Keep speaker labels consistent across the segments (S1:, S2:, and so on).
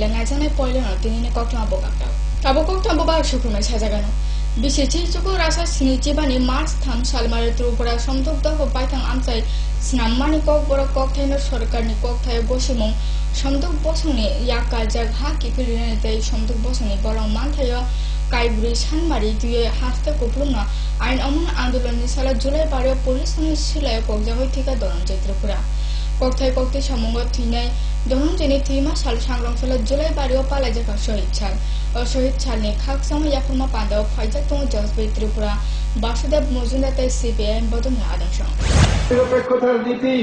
S1: lengai janai poile no tinini koktam bogakta abo koktam boba shukrumai sajagano Bisici cukup rasa sini cibani Mars tham salmare trupura somtok dah paitang amcai snamani kok borok kok thai no sarkar ni kok thai bosimong somtok bosoni yakal jag ha kipilina dei somtok bosoni borong manthayo kaibri sanmari duye hafta kuplunga ain amon andolon ni sala Julai 12 pulis ni silai kok jagoi thika doron tripura kok thai samongo thinai doron jeni thima sal sangrong sala Julai 12 pala jaka shohid chal শহীদ ছালনি খাকসাম ইয়াকুমা পান্ডাও ফাইজা তং জজবে Tripura Basudeb Majumdar CPIM বদনে আদর্শ
S2: নিরপেক্ষতার নীতি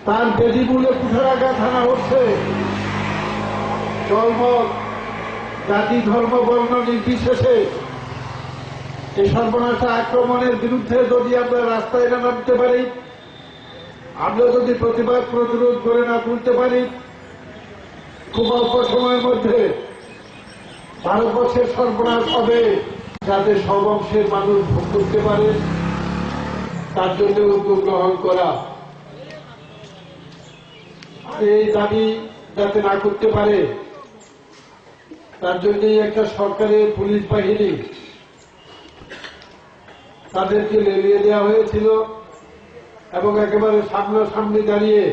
S2: তার বেদিমূলে কুঠারাঘাত হানা হচ্ছে ধর্ম জাতি ধর্ম বর্ণ নির্বিশেষে এই সর্বনাশা আক্রমণের বিরুদ্ধে যদি আমরা রাস্তায় না নামতে পারি আমরা যদি প্রতিবাদ প্রতিরোধ করে না তুলতে পারি খুব অল্প সময়ের মধ্যে ভারতবর্ষের সর্বনাশ হবে যাতে সব অংশের মানুষ ভোগ করতে পারে তার জন্য উদ্যোগ গ্রহণ করা এই দাবি যাতে না করতে পারে তার জন্যই একটা সরকারের পুলিশ বাহিনী তাদেরকে লেলিয়ে দেওয়া হয়েছিল এবং একেবারে সামনাসামনি দাঁড়িয়ে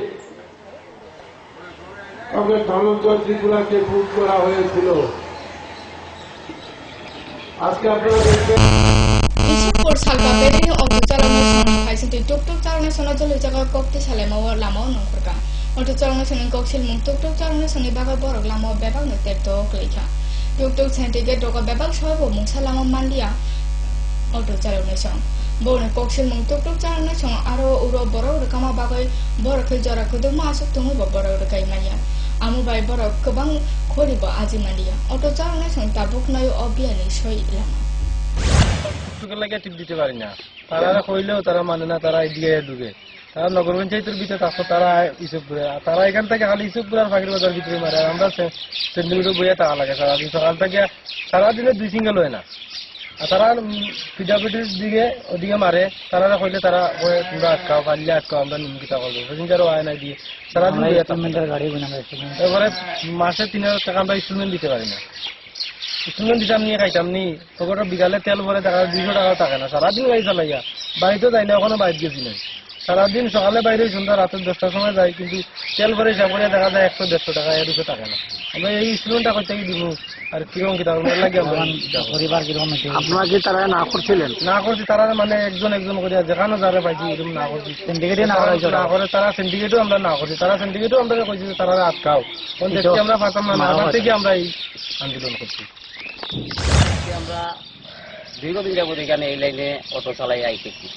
S2: কংগ্রেস ধনঞ্জয় ত্রিপুরাকে খুন করা হয়েছিল আজকে আপনারা দেখবেন
S1: ইসপুর সালকা বেরিনি অটো চালানোর সময় ফাইসিটি টুকটুক চালানোর সময় জলে জায়গা কক্তি সালে মাওয়া লামাও নংখরকা অটো চালানোর সময় কক্সিল মুং টুকটুক চালানোর সময় বাগা বরক লামাও বেবাগ নতের তো ক্লেখা টুকটুক সেন্টিগে ডকা বেবাগ সহব মুংসা লামা মান্ডিয়া অটো চালানোর সময় বনে কক্সিল মুং টুকটুক চালানোর সময় আরো উড়ো বড় রকমা বাগৈ বরকে জরা কুদুক মাসুক তুমি বড় রকাই মাইয়া আমু বাই বরক গোবাং খরিব আজি মান্ডিয়া অটো চালানোর সময় তাবুক নয় অবিয়ানি সই লামা
S3: টুকের লাগে টিপ দিতে পারি না তারা কইলেও তারা মানে না তারা এদিকে ঢুকে তারা নগর পঞ্চায়েতের ভিতরে থাকতো তারা ইসবপুরে তারা এখান থেকে খালি ইসবপুর আর ফাঁকির বাজার ভিতরে মারে আমরা সেন্টিমিটার বইয়ে টাকা লাগে সারাদিন সকাল থেকে সারাদিনে 2 সিঙ্গেল হয় না আর তারা পিডাপিটির দিকে ওদিকে মারে তারা কইলে তারা তোমরা আটকাও পারলে আটকাও আমরা নিমকিতা করবো প্যাসেঞ্জারও হয় না দিয়ে সারাদিন গাড়ি এবারে মাসে 3000 টাকা আমরা ইনস্টলমেন্ট দিতে পারি না ইনস্টলমেন্ট দিতাম নিয়ে খাইতাম নি তখন বিকালে তেল ভরে টাকা 200 টাকা থাকে না সারাদিন গাড়ি চালাইয়া বাড়িতেও যাই না ওখানে বাইরে গেছি না সারাদিন সকালে বাইরে সন্ধ্যা রাতের 10টার সময় যাই কিন্তু তেল ভরে হিসাব করে দেখা যায় 100-150 টাকা এর উপরে থাকে না আমরা এই ইনস্টলমেন্টটা করতে কি দিব আর কিরকম কি তার লাগে পরিবার কিরকম
S2: আপনারা কি তারা না করছিলেন
S3: না করছি তারা মানে একজন করে যেখানে যারা পাইছি এরকম না করছি সিন্ডিকেটে না করে তারা সিন্ডিকেটও আমরা না করছি তারা সিন্ডিকেটও আমরা কইছি তারা আটকাও কোন দেখতে আমরা পাতাম না না থেকে আমরা এই আন্দোলন করছি
S4: আমরা দীর্ঘদিন যাবত এখানে এই লাইনে অটো চালাই আইতেছি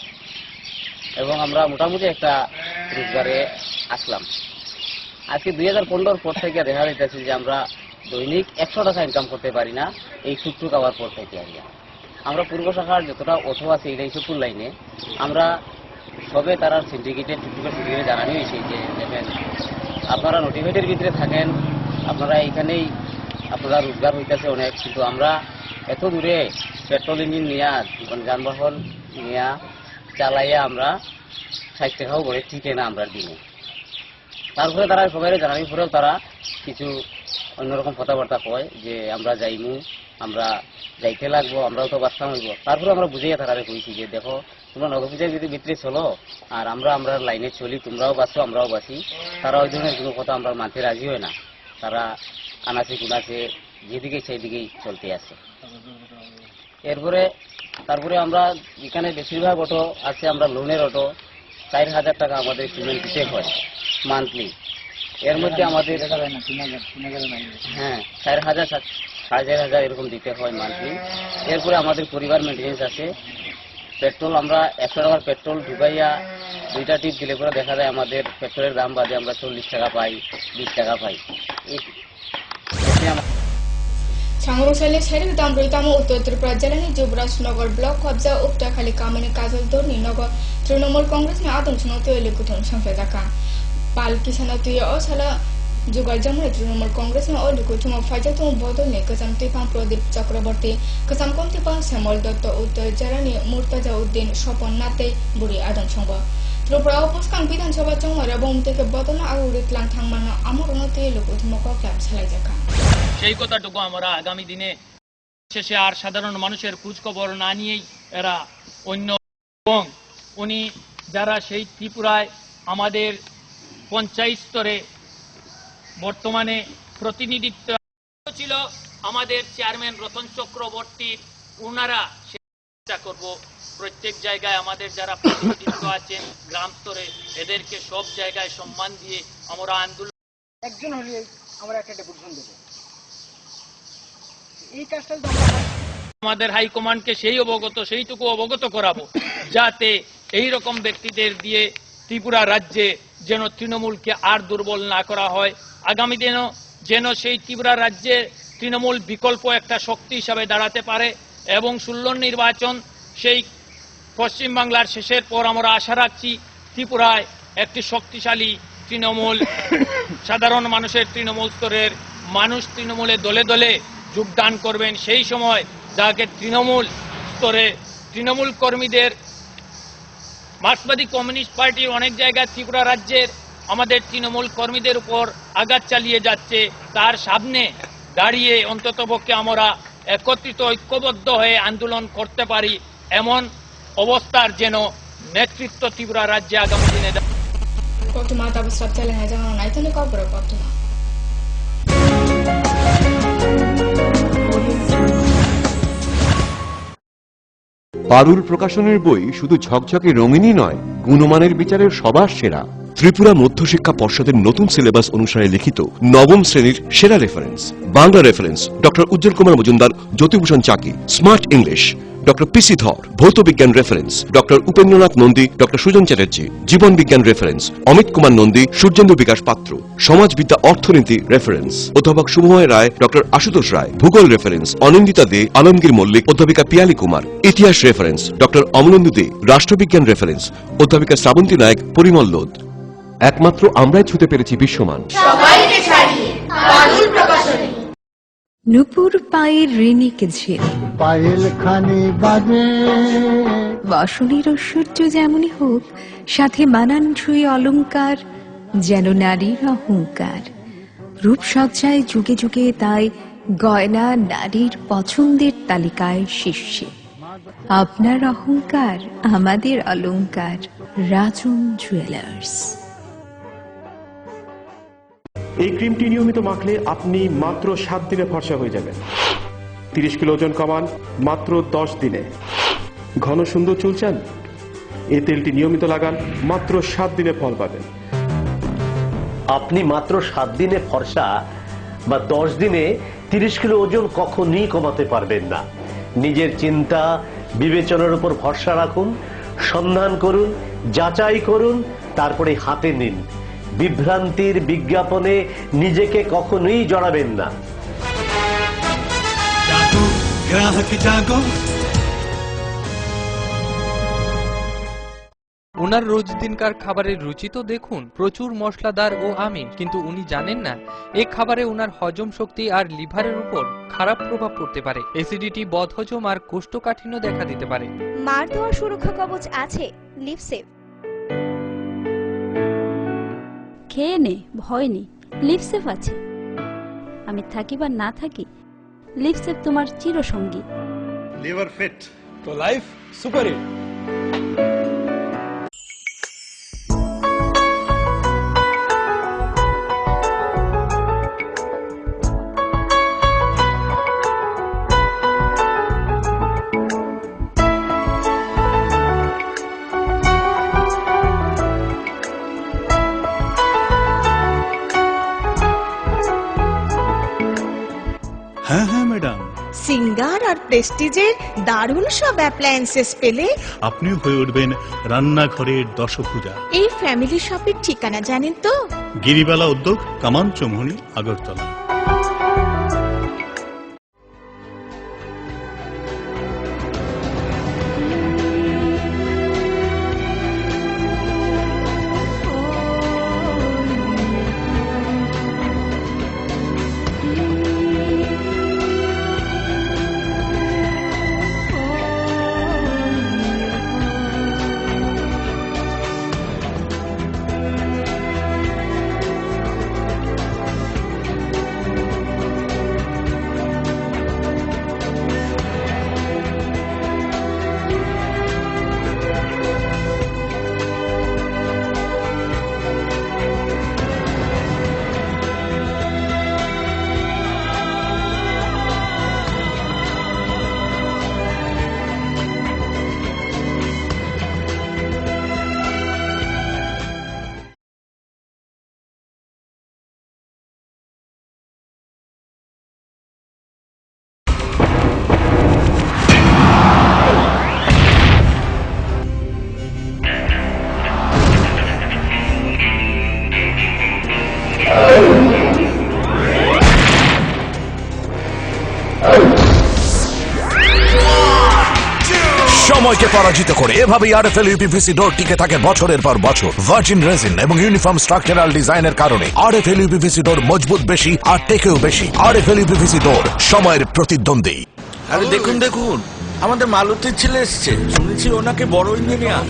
S4: এবং আমরা মোটামুটি একটা রোজগারে আসলাম আজকে 2015 পর থেকে দেখা যাইতেছে যে আমরা দৈনিক 100 টাকা ইনকাম করতে পারি না এই টুকটুক আওয়ার পর থেকে আমরা পূর্ব শাখার যতটা অটো আছে এই ইসবপুর লাইনে আমরা সবে তারা সিন্ডিকেটের টুকটুকের সিন্ডিকেটে জানানি হয়েছে যে দেখেন আপনারা নোটিফাইডের ভিতরে থাকেন আপনারা এইখানেই আপনারা রোজগার হইতেছে অনেক কিন্তু আমরা এত দূরে পেট্রোল ইঞ্জিন নিয়ে যানবাহন নিয়ে চালাইয়া আমরা 60 টাকাও করে টিকে না আমরা দিনে তারপরে তারা সবাই জানানোর পরেও তারা কিছু অন্যরকম কথাবার্তা কয় যে আমরা যাইমু আমরা যাইতে লাগবো আমরাও তো বাঁচতাম হইব তারপরে আমরা বুঝাইয়া তারা কইছি যে দেখো তোমরা নগরপূজার ভিতরে চলো আর আমরা লাইনে চলি তোমরাও বাঁচো আমরাও বাঁচি তারা ওই ধরনের কোনো কথা আমরা মানতে রাজি হয় না তারা আনাচে কুনাচে যেদিকে সেই দিকেই চলতে আছে তারপরে আমরা এখানে বেশিরভাগ অটো আছে আমরা লোনের অটো 4000 টাকা আমাদের পেমেন্ট দিতে হয় মান্থলি এর মধ্যে আমাদের হ্যাঁ 4000 4500 এরকম দিতে হয় মান্থলি এরপরে আমাদের পরিবার মেনটেন্যান্স আছে পেট্রোল আমরা 100 টাকার পেট্রোল ঢুকাইয়া 2টা টিপ দিলে পরে দেখা যায় আমাদের পেট্রোলের দাম বাদে আমরা 40 টাকা পাই 20 টাকা পাই
S1: सांगरोसाले शहरी दामरुतामो उत्तर त्रिपुरा जिल्लानि जुबराजनगर ब्लक कब्जा उपटाखाली कामिनी काजल दोरनी नगर तृणमूल कांग्रेस ने आदम सुनते लिखुथन संख्यादाका पाल किसान तुय असाला जुगार जमरे तृणमूल कांग्रेस ने लिखुथुम फाइजातु बदल ने कजाम तिफां प्रदीप चक्रवर्ती कजाम कमतिपा श्यामल दत्त उत्तर जिल्लानि मुर्तजा उद्दीन स्वपन नाते बुरी आदम संग ত্রিপুরা উপস্কান বিধানসভা চংমারা বম থেকে বদনা আউরিত লাংথাং মানা আমরণ তেলুক উথমক ক্লাব সালাইজাকা
S5: সেই কথাটুকু আমরা আগামী দিনে শেষে আর সাধারণ মানুষের খোঁজখবর না নিয়েই এরা অন্য এবং উনি যারা সেই ত্রিপুরায় আমাদের পঞ্চায়েত স্তরে বর্তমানে প্রতিনিধিত্ব ছিল আমাদের চেয়ারম্যান রতন চক্রবর্তীর ওনারা চেষ্টা করব প্রত্যেক জায়গায় আমাদের যারা প্রতিনিধিত্ব আছেন গ্রাম স্তরে এদেরকে সব জায়গায় সম্মান দিয়ে আমরা আন্দোলন
S6: একজন হলে আমরা একটা ডেপুটেশন দেবো এই কাজটা
S5: আমাদের হাইকমান্ডকে সেইটুকু অবগত করাবো যাতে এই রকম ব্যক্তিদের দিয়ে ত্রিপুরা রাজ্যে যেন তৃণমূলকে আর দুর্বল না করা হয় আগামী দিনও যেন সেই ত্রিপুরা রাজ্যে তৃণমূল বিকল্প একটা শক্তি হিসাবে দাঁড়াতে পারে এবং 16 নির্বাচন সেই পশ্চিমবাংলার শেষের পর আমরা আশা রাখছি ত্রিপুরায় একটি শক্তিশালী তৃণমূল সাধারণ মানুষের তৃণমূল স্তরের মানুষ তৃণমূলে দলে দলে যোগদান করবেন সেই সময় যাকে তৃণমূল স্তরে তৃণমূল কর্মীদের মার্ক্সবাদী কমিউনিস্ট পার্টির অনেক জায়গায় ত্রিপুরা রাজ্যের আমাদের তৃণমূল কর্মীদের উপর আঘাত চালিয়ে যাচ্ছে তার সামনে দাঁড়িয়ে অন্ততপক্ষে আমরা একত্রিত ঐক্যবদ্ধ হয়ে আন্দোলন করতে পারি এমন অবস্থার যেন নেতৃত্ব ত্রিপুরা রাজ্যে আগামী দিনে
S1: কতমা তাবস্রাব চ্যালেঞ্জ জানানো নাইতনে কবর কতমা
S7: পারুল প্রকাশনের বই শুধু ঝকঝকে রঙিনই নয় গুণমানের বিচারের সবার সেরা ত্রিপুরা মধ্যশিক্ষা পর্ষদের নতুন সিলেবাস অনুসারে লিখিত নবম শ্রেণীর সেরা reference Bangla reference doctor Ujjwal Kumar Majumdar Jyotibhushan Chaki smart English doctor PC Dhar ভৌত বিজ্ঞান reference doctor Upendranath Nandi doctor Sujan Chatterjee জীবন বিজ্ঞান রেফারেন্স অমিত কুমার নন্দী সূর্যেন্দু বিকাশ পাত্র সমাজবিদ্যা অর্থনীতি রেফারেন্স অধ্যাপক শুভময় রায় ডক্টর আশুতোষ রায় ভূগোল রেফারেন্স অনিন্দিতা দে আলমগীর মল্লিক অধ্যাপিকা পিয়ালি কুমার ইতিহাস রেফারেন্স ডক্টর অমলেন্দু দে রাষ্ট্রবিজ্ঞান রেফারেন্স অধ্যাপিকা শ্রাবন্তী নায়ক পরিমল লোধ একমাত্র আমরাই ছুতে পেরেছি বিশ্বমান
S8: নুপুর পায়ের ঋণিক ঝিল
S9: পায়েল খানি বাজে
S8: বসনের ঐশ্বর্য যেমনই হোক সাথে মানানসই অলংকার যেন নারীর অহংকার রূপসজ্জায় যুগে যুগে তাই গয়না নারীর পছন্দের তালিকায় শীর্ষে আপনার অহংকার আমাদের অলংকার রাজন জুয়েলার্স
S10: এই ক্রিমটি নিয়মিত মাখলে আপনি মাত্র 7 দিনে ফর্সা হয়ে যাবেন 30 কিলো ওজন কমান মাত্র 10 দিনে ঘন সুন্দর চুল চান এই তেলটি নিয়মিত লাগান মাত্র 7 দিনে ফল পাবেন
S11: আপনি মাত্র 7 দিনে ফর্সা বা 10 দিনে 30 কিলো ওজন কখনোই কমাতে পারবেন না নিজের চিন্তা বিবেচনার উপর ভরসা রাখুন সন্ধান করুন যাচাই করুন তারপরে হাতে নিন বিভ্রান্তির বিজ্ঞাপনে নিজেকে কখনোই জড়াবেন না
S12: গ্রাহক জাগো
S13: ওনার রোজ দিনকার খাবারের রুচি তো দেখুন প্রচুর মশলাদার ও আমিষ কিন্তু উনি জানেন না এই খাবারে ওনার হজম শক্তি আর লিভারের উপর খারাপ প্রভাব পড়তে পারে অ্যাসিডিটি বদহজম আর কোষ্ঠকাঠিন্য দেখা দিতে পারে
S14: মার দেওয়ার সুরক্ষা কবচ আছে লিভসেভ খেয়ে নে ভয় নেই লিভসেভ আছে আমি থাকি বা না থাকি লিভসেভ তোমার চিরসঙ্গী
S12: লিভার ফিট তো লাইফ সুপার হিট হ্যাঁ হ্যাঁ ম্যাডাম
S15: সিঙ্গার আর প্রেস্টিজের দারুণ সব অ্যাপ্লায়েন্সেস পেলে
S12: আপনিও হয়ে উঠবেন রান্নাঘরের দশভুজা
S15: এই ফ্যামিলি শপের ঠিকানা জানেন তো
S12: গিরিবালা উদ্যোগ কামান চৌমুহনী আগরতলা
S16: সময়কে পরাজিত করে এভাবেই আরএফএল ইউপিভিসি ডোর টিকে থাকে বছরের পর বছর। ভার্জিন রেজিন এবং ইউনিফর্ম স্ট্রাকচারাল ডিজাইনের কারণে আরএফএল ইউপিভিসি ডোর মজবুত বেশি আর টেকেও বেশি। আরএফএল ইউপিভিসি ডোর, সময়ের প্রতিদ্বন্দ্বী।
S17: আরে দেখুন দেখুন, আমাদের মালতীর ছেলে এসছে, শুনেছি ওনাকে বড় ইঞ্জিনিয়ার।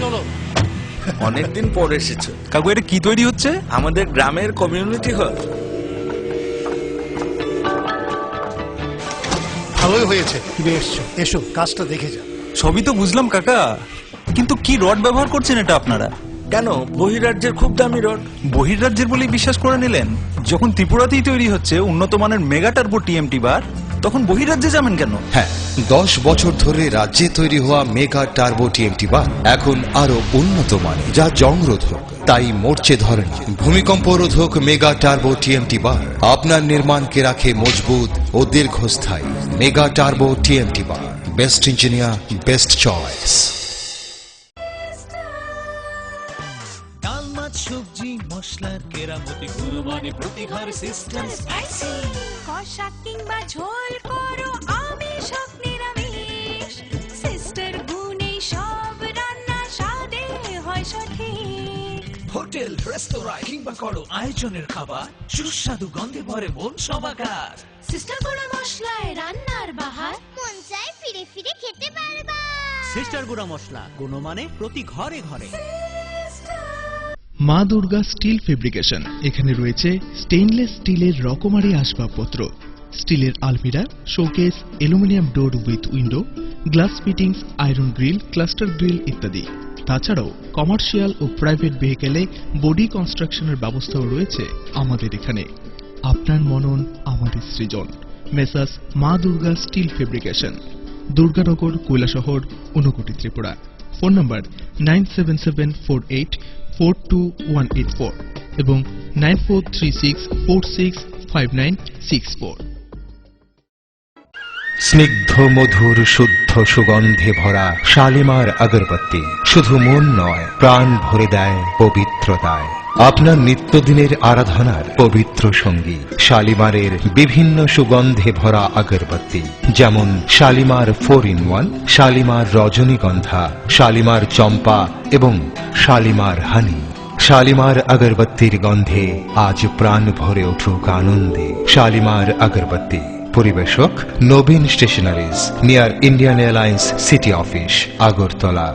S17: অনেকদিন পর এসেছে।
S18: কাকু এটা কি তৈরি হচ্ছে?
S17: আমাদের গ্রামের কমিউনিটি হল।
S19: ভালোই হয়েছে তুমি এসছো, এসো কাজটা দেখে যা।
S18: সবই তো বুঝলাম কাকা, কিন্তু কি রড ব্যবহার করছেন এটা আপনারা?
S17: কেন, বহিরাজ্যের খুব দামি রড।
S18: বহিরাজ্যের বলেই বিশ্বাস করে নিলেন? যখন ত্রিপুরাতেই তৈরি হচ্ছে উন্নত মানের মেগা টার্বো টিএমটি বার, তখন বহিরাজ্যে যাবেন কেন?
S20: হ্যাঁ, 10 বছর ধরে রাজ্যে তৈরি হওয়া মেগা টার্বো টিএমটি বার এখন আরো উন্নত মানের, যা জংরোধক, তাই মরচে ধরে না। ভূমিকম্প রোধক মেগা টার্বো টিএমটি বার আপনার নির্মাণকে রাখে মজবুত ও দীর্ঘস্থায়ী। মেগা টার্বো টিএমটি বার, বেস্ট ইঞ্জিনিয়ার, বেস্ট চয়েস।
S21: ডাল মাছ সবজি মশলার কেরামতি গুণমানে প্রতিঘর সিস্টেম স্পাইসি।
S22: কষা কিংবা ঝোল করো আমিষ হোক নিরামিষ, সিস্টার গুণে সব রান্না স্বাদে হয় সঠিক।
S21: হোটেল রেস্তোরাঁ কিংবা করো আয়োজনের খাবার, সুস্বাদু গন্ধে ভরে মন সবাকার।
S22: সিস্টার গুঁড়া মশলায় রান্নার বাহার, মন চায় ফিরে ফিরে খেতে পারবা।
S21: সিস্টার গুঁড়া মশলা, গুণমানে প্রতি ঘরে ঘরে।
S23: মা দুর্গা স্টিল ফেব্রিকেশন, এখানে রয়েছে স্টেইনলেস স্টিলের রকমারি আসবাবপত্র, স্টিলের আলমিরা, showcase, aluminium door with window, glass fittings, iron grill, cluster grill ইত্যাদি। তাছাড়াও কমার্শিয়াল ও প্রাইভেট ভেহিকেলে বডি কনস্ট্রাকশনের ব্যবস্থাও রয়েছে আমাদের এখানে। আপনার মনন আমাদের সৃজন। Messrs Maa Durga steel fabrication, Durganagar, Kailashahar, Unakoti, Tripura. Phone number 9774842184 এবং 9436465964।
S20: স্নিগ্ধ মধুর শুদ্ধ সুগন্ধে ভরা শালিমার আগরবাতি শুধু মন নয়, প্রাণ ভরে দেয় পবিত্রতায়। আপনার নিত্যদিনের আরাধনার পবিত্র সঙ্গী শালিমারের বিভিন্ন সুগন্ধে ভরা আগরবাতি, যেমন শালিমার 4-in-1, শালিমার রজনীগন্ধা, শালিমার চম্পা এবং শালিমার হানি। শালিমার আগরবাতির গন্ধে আজ প্রাণ ভরে উঠুক আনন্দে। শালিমার আগরবাতি। পরিবেশক Nabin stationeries, near Indian Airlines city office, Agartala.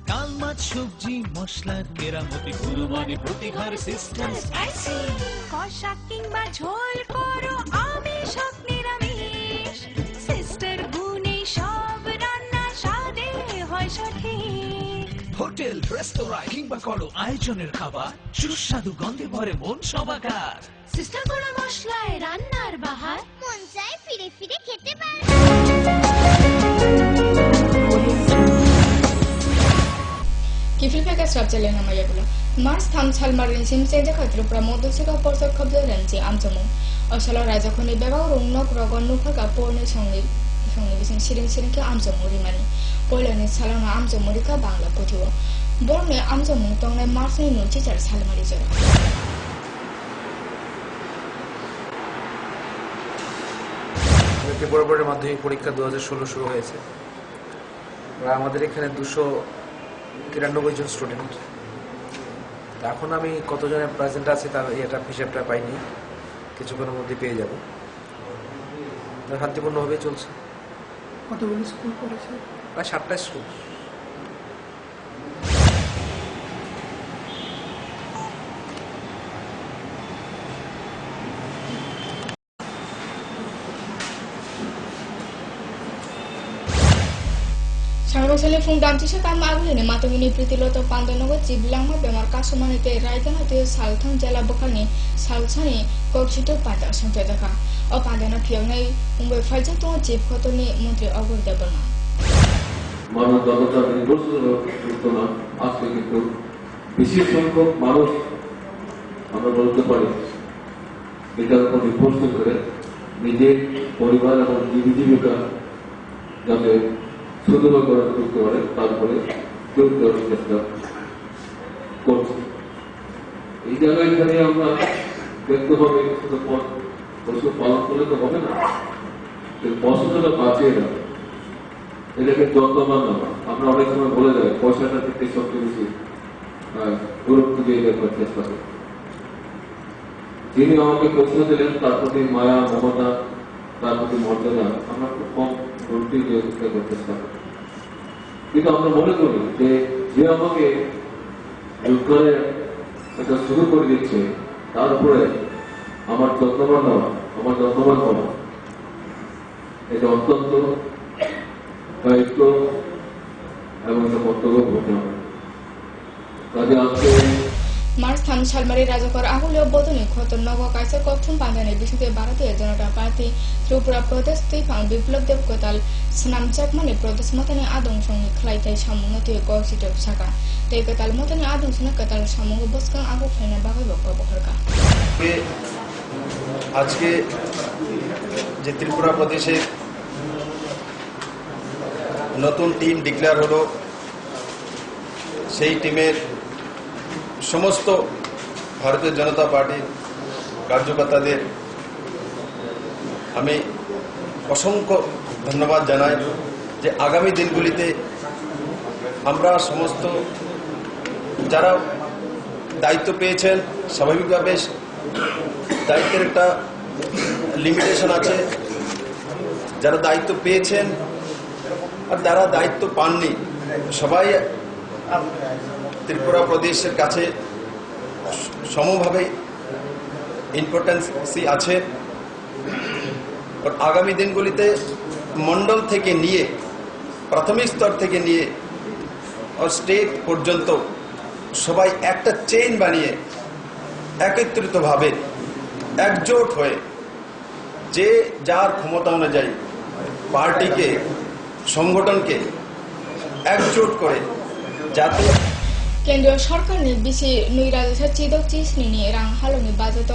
S21: ডাল মাছ সবজি মশলার কেরামতি গুণমানে প্রতিঘর সিস্টেম স্পাইসি।
S22: কষা কিংবা ঝোল করো আমিষ হোক নিরামিষ, সিস্টার গুণে সব রান্না স্বাদে হয় সঠিক।
S21: হোটেল রেস্তোরাঁ কিংবা করো আয়োজনের খাবার, সুস্বাদু গন্ধে ভরে মন সবাকার।
S22: সিস্টার গুঁড়া মশলায় রান্নার বাহার, মন চায় ফিরে ফিরে খেতে পারবা।
S1: Kifilpeka strapjale namayagula. Mars tham chalmarin simse dekha Tripura Modosika Porsa Kabdaranji Amjamu. Osalo Rajakoni Beba Rungnok Rogon Nupaka Porne Songi Bisin Siring Ki Amjamu Rimani. Polani Salana Amjamurika Bangla Potiwo. Borne Amjamu Tongne Mars ni Nuchichar Salmarijara.
S24: Tripura বোর্ডের মাধ্যমিক পরীক্ষা 2016 শুরু হয়েছে। আমাদের এখানে 293 জন student. এখন আমি কতজনের প্রেজেন্ট আছে তার এটা হিসাবটা পাইনি, কিছুক্ষণের মধ্যে পেয়ে যাব। শান্তিপূর্ণভাবে চলছে।
S6: কতগুলো স্কুল করেছে?
S24: প্রায় 7টা school.
S1: Sangrosale fung damchisha tam agline matungini pritiloto pandanogo jiblangma bemar kasumanite raidana salthang jela bokani salchani kokchito pada sanjadaka o pandana phionai umbe faja to jib khotoni mantri ogor debarma
S25: মানব জগৎটা নির্ভরশীল করতো না, আজকে কিন্তু বিশেষ সংখ্যক মানুষ আমরা বলতে পারি এটার উপর নির্ভরশীল করে নিজের পরিবার এবং জীবিকা যাতে সুন্দর করে তুলতে পারে তারপরে তৈরি করার চেষ্টা করছি। এই জায়গায় এখানে আমরা দেখতে পাবো ওষুধ পালন করলে তো হবে না, পছন্দটা বাঁচিয়ে দেওয়া, এটাকে যত্নবান নেওয়া। আমরা অনেক সময় বলে যাই পয়সাটা থেকে সবচেয়ে বেশি গুরুত্ব দিয়ে দেওয়ার চেষ্টা করি। যিনি আমাকে পৌঁছে দিলেন তার প্রতি মায়া, মমতা, তার প্রতি মর্যাদা আমরা খুব কম গুরুত্ব দিয়ে দেওয়ার চেষ্টা করি। কিন্তু আমরা মনে করি যে আমাকে রোজগারে এটা শুরু করে দিচ্ছে, তার উপরে আমার যত্নবান হওয়া, আমার যত্নবান হওয়া, এটা অত্যন্ত দায়িত্ব এবং এটা কর্তব্য করতে হবে। কাজে আজকে
S1: মার্চ 3 সালমারি রাজকর আহুলীয় বদনী খতরনাক কাইসে কঠোর বাঁধানের বিষয়ে ভারতীয় জনতা পার্টি ত্রিপুরা প্রদেশ তৈফাং বিপ্লব দেবকতাল স্নাম চাকমানি প্রদেশ মতানি আদং সঙ্গে খ্লাইতাই সামুনতি কৌশিত শাখা তৈকতাল মতানি আদং সঙ্গে কতাল সামুগ বসকাং আগু ফাইনা বাগাই বকরকা।
S2: আজকে যে ত্রিপুরা প্রদেশে নতুন টিম ডিক্লেয়ার হলো, সেই টিমের সমস্ত ভারতীয় জনতা পার্টির কার্যকর্তাদের আমি অসংখ্য ধন্যবাদ জানাই যে আগামী দিনগুলিতে আমরা সমস্ত যারা দায়িত্ব পেয়েছেন, স্বাভাবিকভাবে দায়িত্বের একটা লিমিটেশন আছে, যারা দায়িত্ব পেয়েছেন আর যারা দায়িত্ব পাননি, সবাই ত্রিপুরা প্রদেশের কাছে সমভাবে ইম্পর্টেন্সি আছে। আগামী দিনগুলিতে মন্ডল থেকে নিয়ে, প্রাথমিক স্তর থেকে নিয়ে স্টেট পর্যন্ত সবাই একটা চেইন বানিয়ে একত্রিতভাবে একজোট হয়ে যে যার ক্ষমতা অনুযায়ী পার্টিকে, সংগঠনকে একজোট করে যাতে
S1: কেন্দ্রীয় সরকারनि बिसि नैराजा चिदक चिस्नि रां हालुनि बाजेट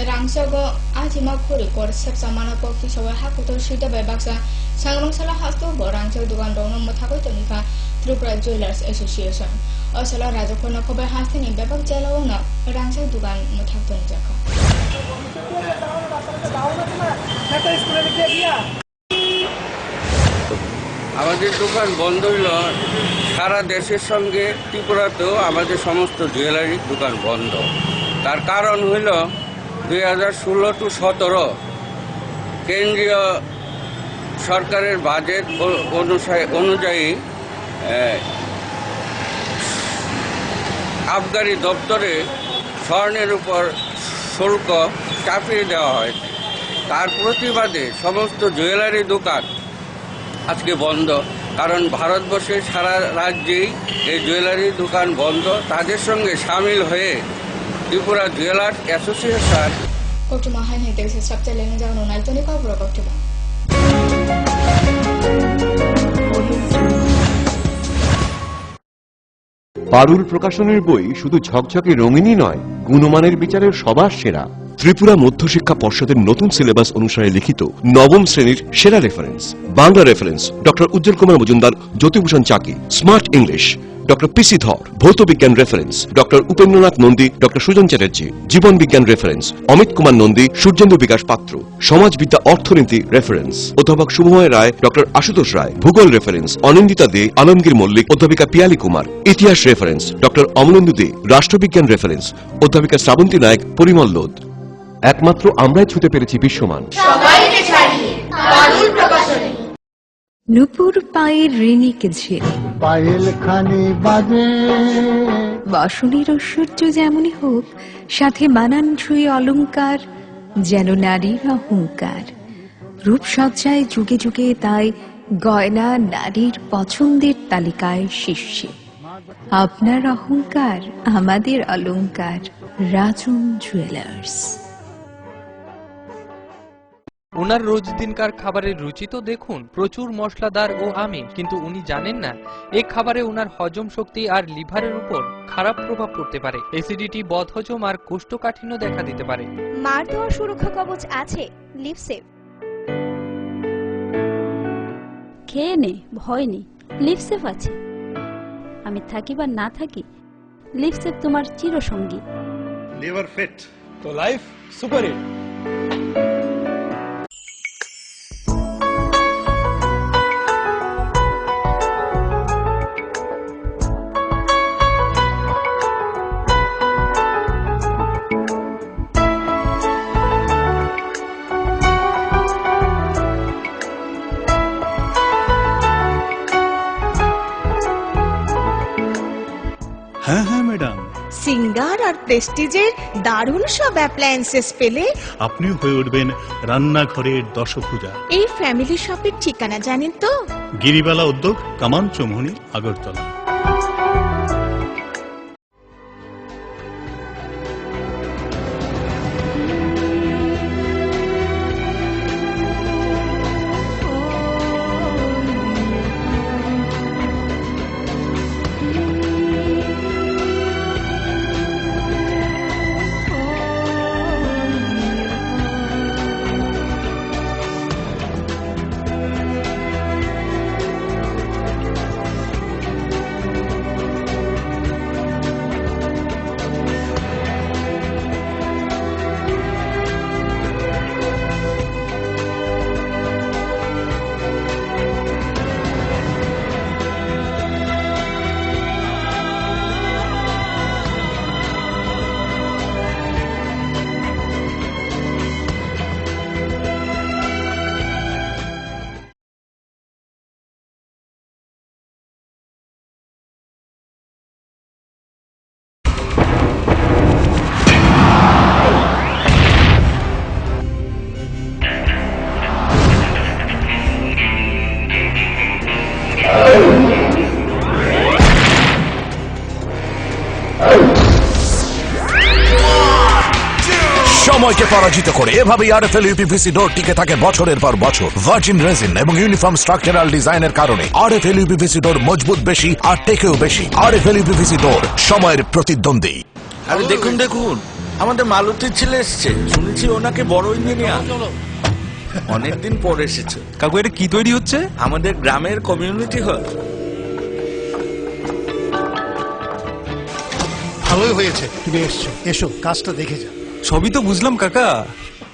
S1: रांसग आजिमा खरि कर सेपसा मानक किसवा हाकुतो सिदाबाय बाक्सा सांग्रांसाला हास्तो रांसग दुकान दं मथाखै तनिका त्रिपुरा ज्वेलार्स एसोसिएशन असला राजखोना खबाय हास्तिनि बेबाक जेलावना रांसग दुकान मथाख तनि जाखा
S3: আমাদের দোকান বন্ধ হইল। সারা দেশের সঙ্গে ত্রিপুরাতেও আমাদের সমস্ত জুয়েলারির দোকান বন্ধ। তার কারণ হইল 2016 to 17 কেন্দ্রীয় সরকারের বাজেট অনুযায়ী আবগারি দপ্তরে স্বর্ণের উপর শুল্ক চাপিয়ে দেওয়া হয়েছে। তার প্রতিবাদে সমস্ত জুয়েলারি দোকান আজকে বন্ধ। কারণ ভারতবর্ষের সারা রাজ্যেই এই জুয়েলারি দোকান বন্ধ। তাদের সঙ্গে সামিল হয়ে ত্রিপুরা জুয়েলার্স অ্যাসোসিয়েশন
S1: কটুমা হাই হাই টেক্সে সবচেয়ে লেনে যাওয়ানো নাইতনি খবর কটুমা
S4: পারুল প্রকাশনের বই শুধু ঝকঝকে রঙিনই নয়, গুণমানের বিচারের সবার সেরা। ত্রিপুরা মধ্যশিক্ষা পর্ষদের নতুন সিলেবাস অনুসারে লিখিত নবম শ্রেণীর সেরা reference. Bangla reference doctor Ujjwal Kumar Majumdar, Jyotibhushan Chaki. Smart English doctor PC Dhar. ভৌত বিজ্ঞান reference doctor Upendranath Nandi, doctor Sujan Chatterjee. জীবন বিজ্ঞান রেফারেন্স অমিত কুমার নন্দী, সূর্যেন্দু বিকাশ পাত্র। সমাজবিদ্যা অর্থনীতি রেফারেন্স অধ্যাপক শুভময় রায়, ডক্টর আশুতোষ রায়। ভূগোল রেফারেন্স অনিন্দিতা দে, আলমগীর মল্লিক, অধ্যাপিকা পিয়ালি কুমার। ইতিহাস রেফারেন্স ডক্টর অমলেন্দু দে। রাষ্ট্রবিজ্ঞান রেফারেন্স অধ্যাপিকা শ্রাবন্তী নায়ক, পরিমল লোধ। একমাত্র আমরাই ছুতে পেরেছি বিশ্বমান।
S8: নুপুর পায়ের ঋণিক ঝিল,
S9: পায়েল খানি বাজে
S8: বাসুনির ঐশ্বর্য যেমনই হোক, সাথে মানানসই অলংকার, যেন নারীর অহংকার। রূপসজ্জায় যুগে যুগে তাই গয়না নারীর পছন্দের তালিকায় শীর্ষে। আপনার অহংকার আমাদের অলংকার, রাজন জুয়েলার্স।
S13: ওনার রোজ দিনকার খাবারের রুচি তো দেখুন, প্রচুর মশলাদার ও আমিষ, কিন্তু উনি জানেন না এই খাবারে ওনার হজম শক্তি আর লিভারের উপর খারাপ প্রভাব পড়তে পারে। অ্যাসিডিটি, বদহজম আর কোষ্ঠকাঠিন্য দেখা দিতে পারে।
S5: মার দেওয়া সুরক্ষা কবচ আছে লিভসেভ।
S14: খেয়ে নে, ভয় নেই, লিভসেভ আছে। আমি থাকি বা না থাকি, লিভসেভ তোমার চিরসঙ্গী।
S19: লিভার ফিট তো লাইফ সুপার হিট।
S7: প্রেস্টিজের দারুণ সব অ্যাপ্লায়েন্সেস পেলে
S19: আপনিও হয়ে উঠবেন রান্নাঘরের দশভুজা।
S7: এই ফ্যামিলি শপের ঠিকানা জানেন তো?
S19: গিরিবালা উদ্যোগ, কামান চৌমুহনী, আগরতলা।
S16: সময়কে পরাজিত করে এভাবেই আরএফএল ইউপিভিসি ডোর টিকে থাকে বছরের পর বছর। ভার্জিন রেজিন এবং ইউনিফর্ম স্ট্রাকচারাল ডিজাইনের কারণে আরএফএল ইউপিভিসি ডোর মজবুত বেশি আর টেকেও বেশি। আরএফএল ইউপিভিসি ডোর, সময়ের প্রতিদ্বন্দ্বী।
S17: আরে দেখুন দেখুন, আমাদের মালতীর ছেলে এসছে, শুনেছি ওনাকে বড় ইঞ্জিনিয়ার। অনেকদিন পর এসেছে।
S18: কাকু এটা কি তৈরি হচ্ছে?
S17: আমাদের গ্রামের কমিউনিটি হল।
S19: ভালোই হয়েছে তুমি এসছো। এসো কাজটা দেখে যা।
S18: সবই তো বুঝলাম কাকা,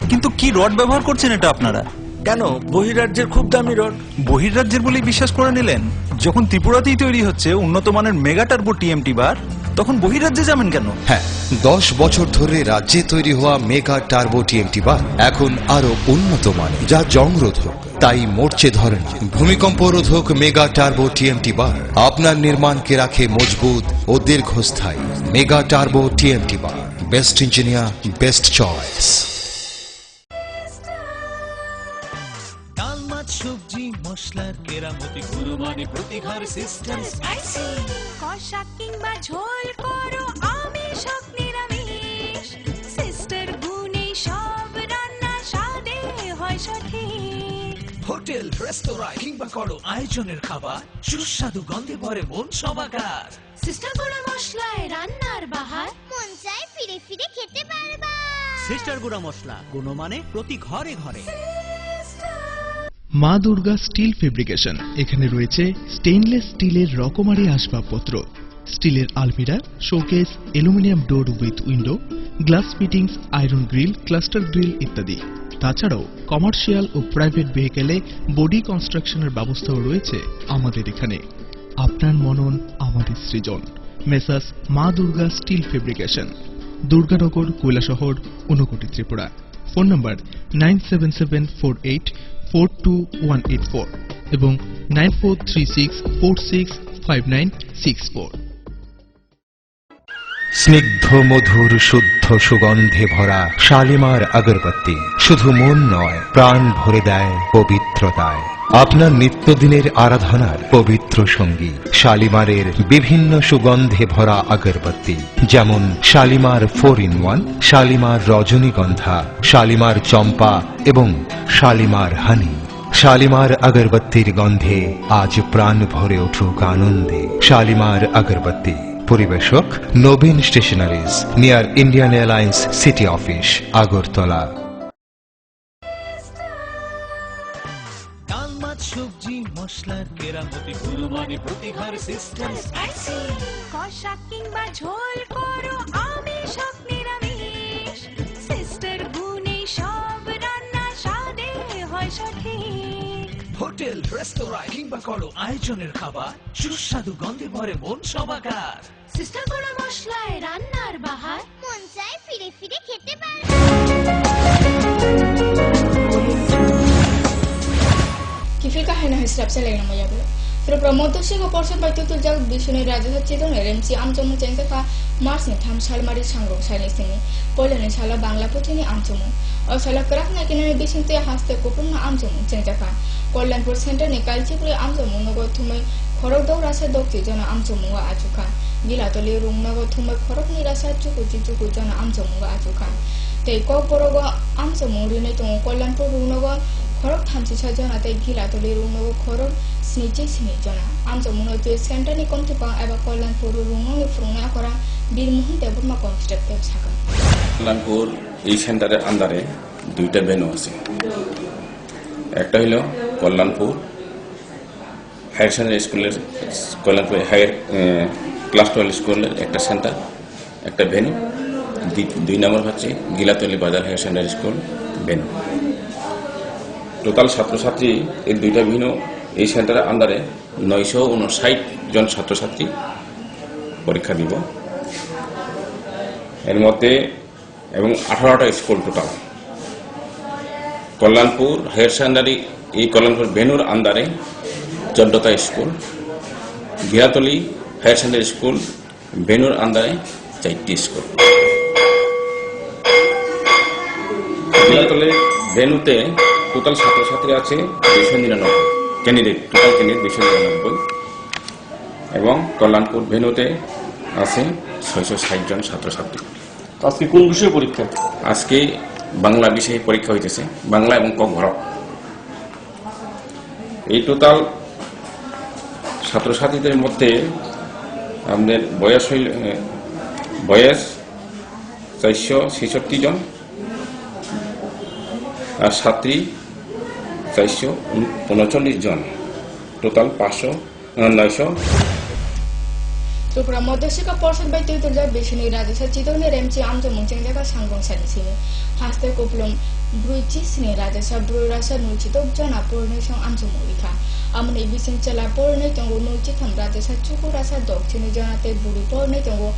S18: কিন্তু কি রড ব্যবহার করছেন এটা আপনারা?
S17: কেন, বহিরাজ্যের খুব দামি রড।
S18: বহিরাজ্যের বলেই বিশ্বাস করে নিলেন? যখন ত্রিপুরাতেই তৈরি হচ্ছে উন্নত মানের মেগা টার্বো টিএমটি বার, তখন বহিরাজ্যে যাবেন কেন?
S10: হ্যাঁ, 10 বছর ধরে রাজ্যে তৈরি হওয়া মেগা টার্বো টিএমটি বার এখন আরো উন্নত মানের, যা জং রোধক, তাই মরচে ধরেন। ভূমিকম্প রোধক মেগা টার্বো টিএমটি বার আপনার নির্মাণকে রাখে মজবুত ও দীর্ঘস্থায়ী। মেগা টার্বো টিএমটি বার, বেস্ট ইঞ্জিনিয়ার, বেস্ট চয়েস।
S21: ডাল মাছ সবজি মশলার কেরামতি গুণমানে প্রতি ঘর সিস্টেম স্পাইসি।
S22: কষা কিংবা ঝোল করো আমিষ হোক নিরামিষ, সিস্টার গুণে সব রান্না স্বাদে হয় সঠিক।
S21: হোটেল রেস্তোরাঁ কিংবা করো আয়োজনের খাবার, সুস্বাদু গন্ধে ভরে মন সবাকার।
S22: সিস্টার গুঁড়া মশলায় রান্নার বাহার, মন চায় ফিরে ফিরে খেতে পারবা।
S11: সিস্টার গুঁড়া মশলা, গুণমানে প্রতি ঘরে ঘরে।
S23: মা দুর্গা স্টিল ফেব্রিকেশন, এখানে রয়েছে স্টেইনলেস স্টিলের রকমারি আসবাবপত্র, স্টিলের আলমিরা, showcase, aluminium door with window, glass fittings, iron grill, cluster grill ইত্যাদি। তাছাড়াও কমার্শিয়াল ও প্রাইভেট ভেহিকেলে বডি কনস্ট্রাকশনের ব্যবস্থাও রয়েছে আমাদের এখানে। আপনার মনন আমাদের সৃজন। Messrs Maa Durga steel fabrication, Durganagar, Kailashahar, Unakoti, Tripura. Phone number 9774842184 এবং 9436465964।
S20: স্নিগ্ধ মধুর শুদ্ধ সুগন্ধে ভরা শালিমার আগরবাতি শুধু মন নয়, প্রাণ ভরে দেয় পবিত্রতায়। আপনার নিত্যদিনের আরাধনার পবিত্র সঙ্গী শালিমারের বিভিন্ন সুগন্ধে ভরা আগরবাতি, যেমন শালিমার 4-in-1, শালিমার রজনীগন্ধা, শালিমার চম্পা এবং শালিমার হানি। শালিমার আগরবাতির গন্ধে আজ প্রাণ ভরে উঠুক আনন্দে। শালিমার আগরবাতি। পরিবেশক Nabin stationeries, near Indian Airlines city office, Agartala.
S21: ডাল মাছ সবজি মশলার কেরামতি গুণমানে প্রতি ঘর সিস্টেম স্পাইসি।
S22: কষা কিংবা ঝোল করো আমিষ হোক নিরামিষ, সিস্টার গুণে সব রান্না স্বাদে হয় সঠিক।
S21: হোটেল রেস্তোরাঁ কিংবা করো আয়োজনের খাবার, সুস্বাদু গন্ধে ভরে মন সবাকার।
S22: সিস্টার গুঁড়া মশলায় রান্নার বাহার, মন চায় ফিরে ফিরে খেতে পারবা।
S1: Kifika haina hisab sa lang na mayabla. Tripura মধ্যশিক পর্ষদ বাই তুতুলজাক বিষ্ণু রাজা চিদনের এমসি আমচমু চেংজাকা মার্চनि 3 सालमारि सांग्रं साइनिसिनि पलेनि साला बांला पुथिनि आमचमु असाला क्राक नाकिनानि बिसिंते हास्ते कुपुंना आमचमु चेंजाका कल्याणपुर सेन्टरनि कालचिपुरि आमचमु नगो थुमै खरक दौ रासा दक्ति जना आमचमु आजुका गिलातलि रुं नगो थुमै खरकनि रासा चुकु जना आमचमु आजुका ते कक बरगो आमचमु रिनै तं कल्याणपुर रुं नगो खरक थामसि जना ते गिलातलि रुं नगो खरक स्नि जना आमचमु ते सेन्टरनि कमथिपां एबा कल्याणपुर रुंनि फुंनाया करा বীরমোহন দেববর্মা কনস্ট্রাক্টিভ শাখা
S6: কল্যাণপুর এই সেন্টারের আন্ডারে দুইটা ভেন্যু আছে একটা হলো কল্যাণপুর হায়ার সেকেন্ডারি স্কুলের কল্যাণপুর হায়ার ক্লাস 12 স্কুলের একটা সেন্টার একটা ভেন্যু দুই নম্বর হচ্ছে Gilatali Bazar higher secondary school venue total ছাত্রছাত্রী এই দুইটা ভেন্যু এই সেন্টারের আন্ডারে 959 জন ছাত্রছাত্রী পরীক্ষা দিব এর মধ্যে এবং 18টা school total Kalyanpur higher secondary এই কল্যাণপুর ভেন্যুর আন্ডারে 14টা school Giratali higher secondary school ভেন্যুর আন্ডারে 4টি স্কুল গিরাতলি ভেন্যুতে টোটাল ছাত্রছাত্রী আছে 299 ক্যান্ডিডেট টোটাল ক্যান্ডিডেট 299 এবং কল্যাণপুর ভেন্যুতে আছে 660 জন ছাত্রছাত্রী
S12: আজকে কোন বিষয়ে পরীক্ষা
S6: আজকে বাংলা বিষয়ে পরীক্ষা হইতেছে বাংলা এবং ক ঘরক এই টোটাল ছাত্রছাত্রীদের মধ্যে আমাদের বয়স 466 জন আর ছাত্রী 439 জন টোটাল 900
S1: ত্রিপুরা মধ্যশিক্ষা পর্ষদ বাই তুতুলজাক বিষ্ণু রাজা চিদনের এমসি আমচমু চেংজাকা सांग्रं साइनिसिनि हास्ते कुपलम ब्रुइचिसनि राजा ब्रुइरासा नुचितक जना पुरनेसं आमचमु रिखा amne bising chala porne tongo nuchi tham raja sa chuku rasa dokchini janate buri porne tongo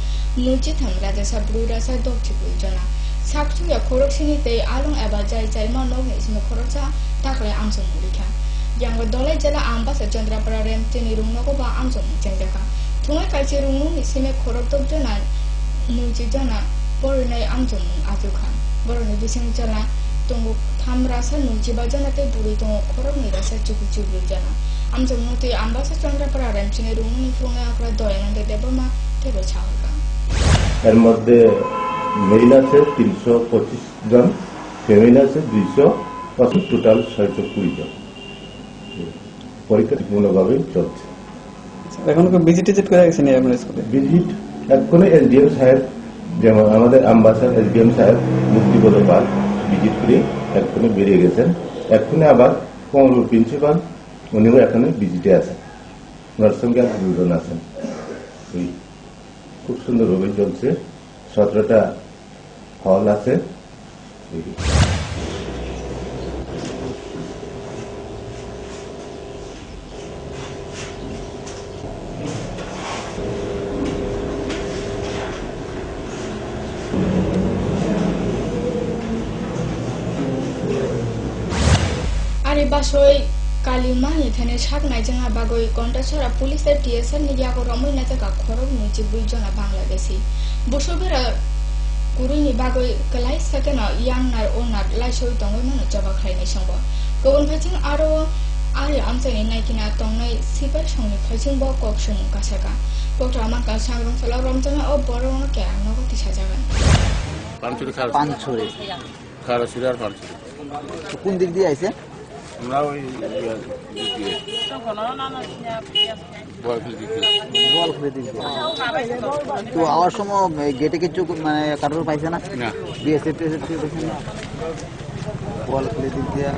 S1: nuchi tham raja sa buri rasa dokchiku jana sakchu ya khoroksini te along eba jai jai ma no isme khoroksa takle amsom murikha yang dole jala amba sa chandrapara rem tini rungno ko ba amsom chengjaka thungai kalchi rungnu isme khorok tok jana nuchi jana porne amsom ajuka borone bising chala tongo tham rasa nuchi ba janate buri tongo khorok ni rasa chuku chuku jana amsom te amba sa chandrapara rem tini rungnu ni frunga akra doyanande debama tebo chawka
S15: এর মধ্যে mail আছে 325 জন female আছে 225 total 620 জন পরীক্ষা পূর্ণভাবে চলছে
S12: এখন কি visit করে গেছেন আপনার স্কুলে
S15: ভিজিট এখন এসডিএম সাহেব যেমন আমাদের আম্বাসাডার এসডিএম সাহেব মুক্তিবোধ পাল ভিজিট করে এখন বেরিয়ে গেছেন এখন আবার কমল প্রিন্সিপাল উনিও এখানে ভিজিটে আছেন ওনার সঙ্গে আর দুজন আছেন খুব সুন্দরভাবে চলছে 17টা হল আছে
S1: আরে বাসই কালিমানি থানে সাকনাই জনা বাগই কন্টাছরা পুলিশের টিএসএল নিয়াগো রমইনা জায়গা খরক নিচে 2 জনা বাংলাদেশি বসবেরা কুরুনি বাগই কলাই সাকেনা ইয়াংনার ওনার লাইসই তঙ্গই মনো জবা খাইনি সংব গুবুন ফাইচিং আরো আরে আমসানি নাইকিনা তংনাই সিপাই সংনি ফাইচিং ব ককসুম কাসাকা ডক্টর আমাকা সাংরং সালা রমজানা ও বড়ন কে নগতি সাজাগান
S24: পানছড়ি খারাসুরি আর পানছড়ি কোন দিক দিয়ে আইছে আমরা ওই তো আওয়ার সময় গেটে কিছু মানে কারোর পাইছে না বিএসএফ পাইছে না বলখুলি দিক দিয়ে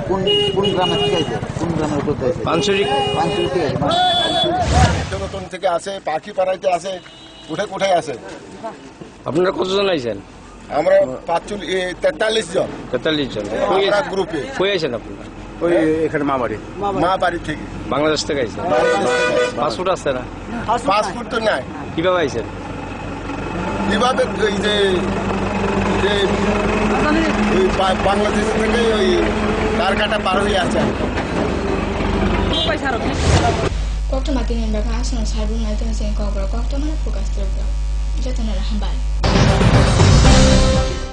S24: কোন কোন গ্রামে থেকে আইছে কোন গ্রামের উপর থেকে পানছড়ি থেকে
S25: নতুন থেকে আসে পাখি পাড়াইতে আসে কোথায় আসে
S12: আপনারা কতজন আইছেন
S25: আমরা 43 জন
S12: 43 জন
S25: আমরা গ্রুপে
S12: কই আইছেন আপনারা
S25: ওই এখানে মা বাড়ি থেকে
S12: বাংলাদেশ থেকে আইছেন পাসপোর্ট আছে না
S25: পাসপোর্ট তো নাই
S12: কিভাবে আইছেন
S25: কিভাবে এই যে বাংলাদেশ থেকে ওই কারকাটা পার হয়ে আসে
S1: Kok matiin ba ka so sa bu na tan sen ko bro kok to mana fokus terus. Jatan na hambal.